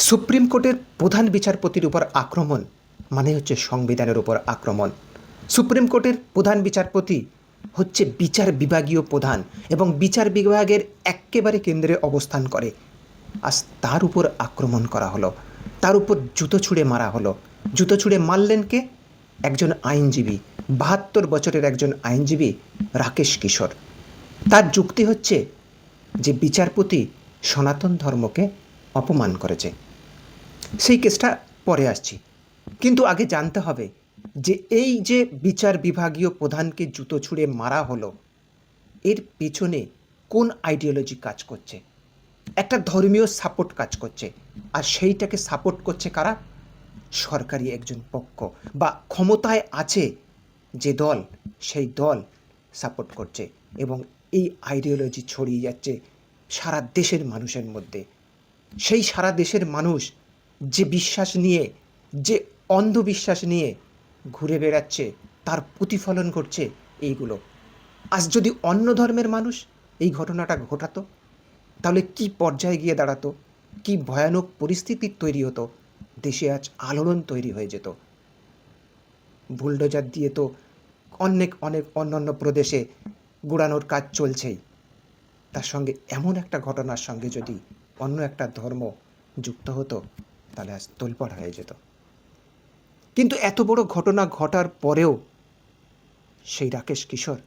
Supreme কোর্টের প্রধান বিচারপতির উপর আক্রমণ মানে হচ্ছে সংবিধানের উপর আক্রমণ। সুপ্রিম কোর্টের প্রধান বিচারপতি হচ্ছে বিচার বিভাগীয় প্রধান এবং বিচার বিভাগের এক্কেবারে কেন্দ্রে অবস্থান করে। আজ তার উপর আক্রমণ করা হলো, তার উপর জুতো ছুঁড়ে মারা হলো। জুতো ছুঁড়ে মারলেন কে? একজন আইনজীবী, 72 বছরের একজন আইনজীবী রাকেশ কিশোর। তার যুক্তি হচ্ছে যে বিচারপতি সনাতন ধর্মকে অপমান করেছে। সেই কেসটা পরে আসছি, কিন্তু আগে জানতে হবে যে এই যে বিচার বিভাগীয় প্রধানকে জুতো ছুঁড়ে মারা হলো, এর পেছনে কোন আইডিওলজি কাজ করছে? একটা ধর্মীয় সাপোর্ট কাজ করছে, আর সেইটাকে সাপোর্ট করছে কারা? সরকারি একজন পক্ষ বা ক্ষমতায় আছে যে দল, সেই দল সাপোর্ট করছে এবং এই আইডিওলজি ছড়িয়ে যাচ্ছে সারা দেশের মানুষের মধ্যে। সেই সারা দেশের মানুষ যে বিশ্বাস নিয়ে, যে অন্ধবিশ্বাস নিয়ে ঘুরে বেড়াচ্ছে, তার প্রতিফলন ঘটছে এইগুলো। আজ যদি অন্য ধর্মের মানুষ এই ঘটনাটা ঘটাতো, তাহলে কি পর্যায়ে গিয়ে দাঁড়াতো, কি ভয়ানক পরিস্থিতির তৈরি হতো। দেশে আজ আলোড়ন তৈরি হয়ে যেত। বুলডোজার দিয়ে তো অনেক অনেক অন্যান্য প্রদেশে গুড়ানোর কাজ চলছেই, তার সঙ্গে এমন একটা ঘটনার সঙ্গে যদি অন্য একটা ধর্ম যুক্ত হতো, তাহলে আজ তোলপাড় হয়ে যেত। কিন্তু এত বড় ঘটনা ঘটার পরেও সেই রাকেশ কিশোর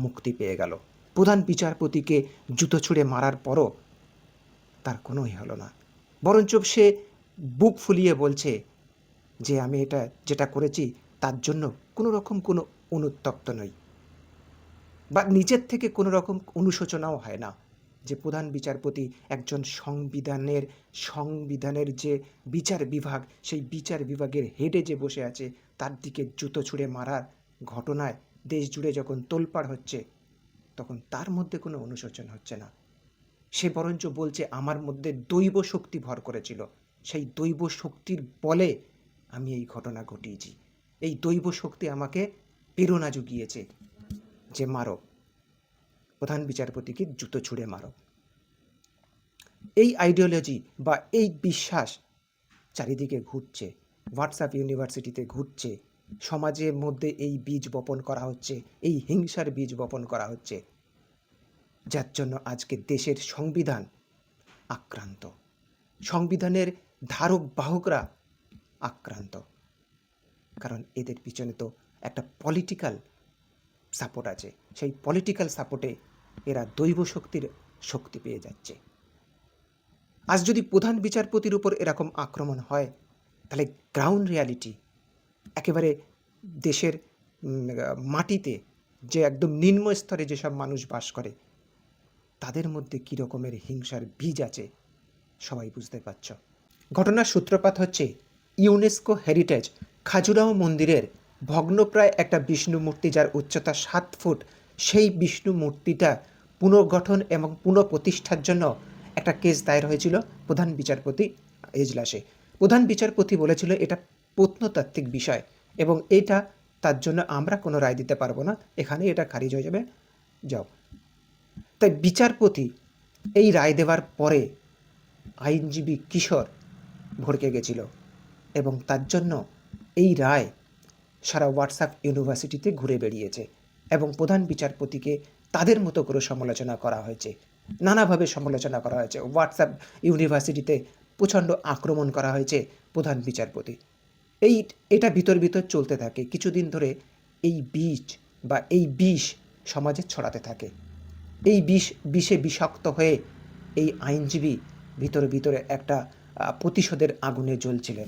মুক্তি পেয়ে গেল। প্রধান বিচারপতিকে জুতো ছুঁড়ে মারার পরও তার কোনোই হলো না, বরঞ্চ সে বুক ফুলিয়ে বলছে যে আমি এটা যেটা করেছি তার জন্য কোনো রকম কোনো অনুতপ্ত নই, বা নিজের থেকে কোনো রকম অনুশোচনাও হয় না যে প্রধান বিচারপতি একজন সংবিধানের যে বিচার বিভাগ, সেই বিচার বিভাগের হেডে যে বসে আছে, তার দিকে জুতো ছুঁড়ে মারার ঘটনায় দেশ জুড়ে যখন তোলপাড় হচ্ছে, তখন তার মধ্যে কোনো অনুশোচন হচ্ছে না। সে বরঞ্চ বলছে আমার মধ্যে দৈব শক্তি ভর করেছিল, সেই দৈব শক্তির বলে আমি এই ঘটনা ঘটিয়েছি। এই দৈব শক্তি আমাকে প্রেরণা জুগিয়েছে যে মারো, প্রধান বিচারপতিকে জুতো ছুঁড়ে মারো। এই আইডিওলজি বা এই বিশ্বাস চারিদিকে ঘুরছে, হোয়াটসঅ্যাপ ইউনিভার্সিটিতে ঘুরছে, সমাজের মধ্যে এই বীজ বপন করা হচ্ছে, এই হিংসার বীজ বপন করা হচ্ছে, যার জন্য আজকে দেশের সংবিধান আক্রান্ত, সংবিধানের ধারক বাহকরা আক্রান্ত। কারণ এদের পিছনে তো একটা পলিটিক্যাল সাপোর্ট আছে, সেই পলিটিক্যাল সাপোর্টে এরা দৈব শক্তির শক্তি পেয়ে যাচ্ছে। আজ যদি প্রধান বিচারপতির উপর এরকম আক্রমণ হয়, তাহলে গ্রাউন্ড রিয়ালিটি একেবারে দেশের মাটিতে যে একদম নিম্ন স্তরে যেসব মানুষ বাস করে, তাদের মধ্যে কী রকমের হিংসার বীজ আছে সবাই বুঝতে পারছ। ঘটনার সূত্রপাত হচ্ছে ইউনেস্কো হেরিটেজ খাজুরাহো মন্দিরের ভগ্নপ্রায় একটা বিষ্ণু মূর্তি, যার উচ্চতা 7 ফুট, সেই বিষ্ণু মূর্তিটা পুনর্গঠন এবং পুনঃপ্রতিষ্ঠার জন্য একটা কেস দায়ের হয়েছিল প্রধান বিচারপতি এজলাসে। প্রধান বিচারপতি বলেছিল এটা প্রত্নতাত্ত্বিক বিষয় এবং এটা তার জন্য আমরা কোনো রায় দিতে পারবো না, এখানে এটা খারিজ হয়ে যাবে, যাও। তাই বিচারপতি এই রায় দেওয়ার পরে আইনজীবী কিশোর ভড়কে গেছিল এবং তার জন্য এই রায় সারা হোয়াটসঅ্যাপ ইউনিভার্সিটিতে ঘুরে বেরিয়েছে এবং প্রধান বিচারপতিকে তাদের মতো করে সমালোচনা করা হয়েছে, নানাভাবে সমালোচনা করা হয়েছে। হোয়াটসঅ্যাপ ইউনিভার্সিটিতে প্রচণ্ড আক্রমণ করা হয়েছে প্রধান বিচারপতি। এটা ভিতর ভিতর চলতে থাকে, কিছুদিন ধরে এই বীজ বা এই বিষ সমাজে ছড়াতে থাকে। এই বিষে বিষাক্ত হয়ে এই আইনজীবী ভিতরে ভিতরে একটা প্রতিশোধের আগুনে জ্বলছিলেন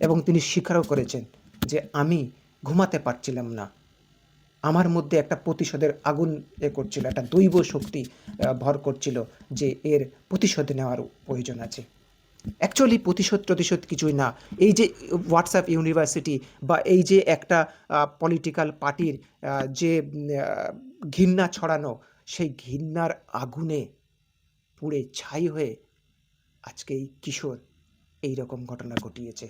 এবং তিনি স্বীকারও করেছেন যে আমি ঘুমাতে পারছিলাম না, আমার মধ্যে একটা প্রতিশোধের আগুন করছিল, একটা দৈব শক্তি ভর করছিল যে এর প্রতিশোধ নেওয়ার প্রয়োজন আছে। অ্যাকচুয়ালি প্রতিশোধ কিছুই না। এই যে হোয়াটসঅ্যাপ ইউনিভার্সিটি বা এই যে একটা পলিটিক্যাল পার্টির যে ঘৃণা ছড়ানো, সেই ঘৃণার আগুনে পুড়ে ছাই হয়ে আজকে এই কিশোর এই রকম ঘটনা ঘটিয়েছে।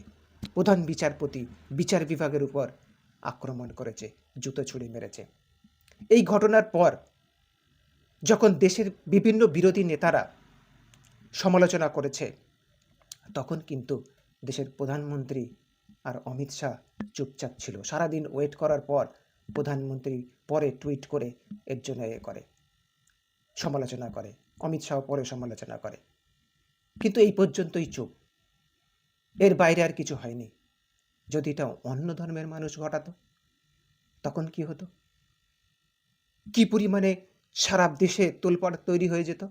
প্রধান বিচারপতি বিচার বিভাগের উপর আক্রমণ করেছে, জুতো ছুঁড়ে মেরেছে। এই ঘটনার পর যখন দেশের বিভিন্ন বিরোধী নেতারা সমালোচনা করেছে, তখন কিন্তু দেশের প্রধানমন্ত্রী আর অমিত শাহ চুপচাপ ছিল। সারাদিন ওয়েট করার পর প্রধানমন্ত্রী পরে টুইট করে এর জন্য করে সমালোচনা করে, অমিত শাহ পরে সমালোচনা করে, কিন্তু এই পর্যন্তই চুপ, এর বাইরে আর কিছু হয়নি। যদি এটা অন্য ধর্মের মানুষ ঘটাতো তখন কি হতো? কি পরিমাণে সারা দেশে তোলপাড় তৈরি হয়ে যেত,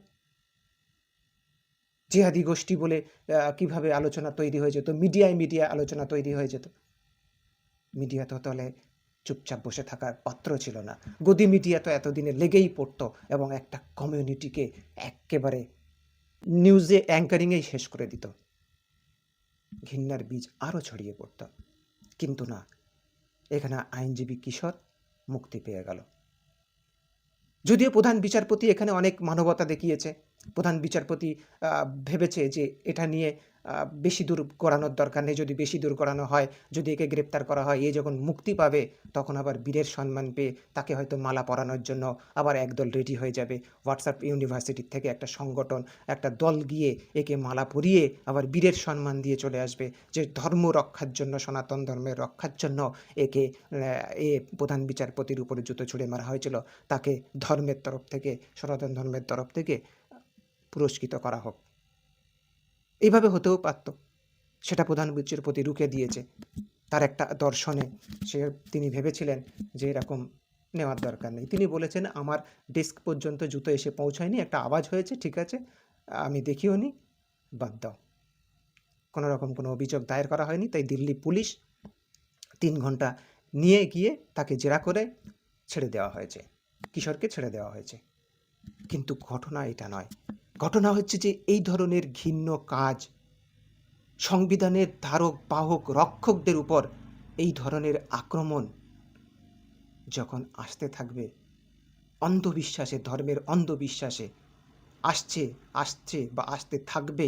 জিহাদি গোষ্ঠী বলে কিভাবে আলোচনা তৈরি হয়ে যেত, মিডিয়ায় আলোচনা তৈরি হয়ে যেত। মিডিয়া তো তাহলে চুপচাপ বসে থাকার পাত্র ছিল না। গদি মিডিয়া তো এতদিনে লেগেই পড়তো এবং একটা কমিউনিটিকে একেবারে নিউজে অ্যাঙ্কারিংয়েই শেষ করে দিত। ঘৃণার বীজ আরও ছড়িয়ে পড়ত। কিন্তু না, এখানে আইনজীবী কিশোর মুক্তি পেয়ে গেল। যদিও প্রধান বিচারপতি এখানে অনেক মানবতা দেখিয়েছে। প্রধান বিচারপতি ভেবেছে যে এটা নিয়ে বেশি দূর গড়ানোর দরকার নেই। যদি বেশি দূর গড়ানো হয়, যদি একে গ্রেপ্তার করা হয়, এ যখন মুক্তি পাবে তখন আবার বীরের সম্মান পেয়ে তাকে হয়তো মালা পরানোর জন্য আবার একদল রেডি হয়ে যাবে। হোয়াটসঅ্যাপ ইউনিভার্সিটির থেকে একটা সংগঠন, একটা দল গিয়ে একে মালা পরিয়ে আবার বীরের সম্মান দিয়ে চলে আসবে, যে ধর্ম রক্ষার জন্য, সনাতন ধর্মের রক্ষার জন্য একে প্রধান বিচারপতির উপরে জুতো ছুঁড়ে মারা হয়েছিল, তাকে ধর্মের তরফ থেকে, সনাতন ধর্মের তরফ থেকে পুরস্কৃত করা হোক। এইভাবে হতেও পারত, সেটা প্রধান বিচারপতি রুখে দিয়েছে। তার একটা দর্শনে তিনি ভেবেছিলেন যে এরকম নেওয়ার দরকার নেই। তিনি বলেছেন, আমার ডেস্ক পর্যন্ত জুতো এসে পৌঁছায়নি, একটা আওয়াজ হয়েছে, ঠিক আছে, আমি দেখিও নি, বাদ দাও। কোনো রকম কোনো অভিযোগ দায়ের করা হয়নি। তাই দিল্লি পুলিশ 3 ঘন্টা নিয়ে গিয়ে তাকে জেরা করে ছেড়ে দেওয়া হয়েছে, কিশোরকে ছেড়ে দেওয়া হয়েছে। কিন্তু ঘটনা এটা নয়। ঘটনা হচ্ছে যে এই ধরনের ঘৃণ্য কাজ, সংবিধানের ধারক বাহক রক্ষকদের উপর এই ধরনের আক্রমণ যখন আসতে থাকবে, অন্ধবিশ্বাসে, ধর্মের অন্ধবিশ্বাসে আসছে বা আসতে থাকবে,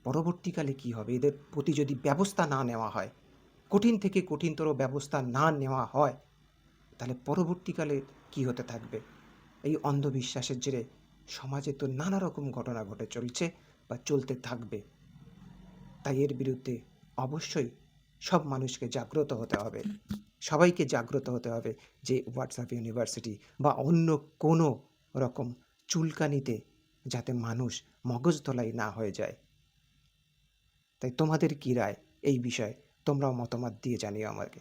পরবর্তীকালে কি হবে? এদের প্রতি যদি ব্যবস্থা না নেওয়া হয়, কঠিন থেকে কঠিনতর ব্যবস্থা না নেওয়া হয়, তাহলে পরবর্তীকালে কি হতে থাকবে? এই অন্ধবিশ্বাসের জেরে সমাজে তো নানা রকম ঘটনা ঘটে চলছে বা চলতে থাকবে। তাই এর বিরুদ্ধে অবশ্যই সব মানুষকে জাগ্রত হতে হবে, সবাইকে জাগ্রত হতে হবে যে হোয়াটসঅ্যাপ ইউনিভার্সিটি বা অন্য কোনো রকম চুলকানিতে যাতে মানুষ মগজধোলাই না হয়ে যায়। তাই তোমাদের কী রায় এই বিষয়ে? তোমরাও মতামত দিয়ে জানিও আমাকে।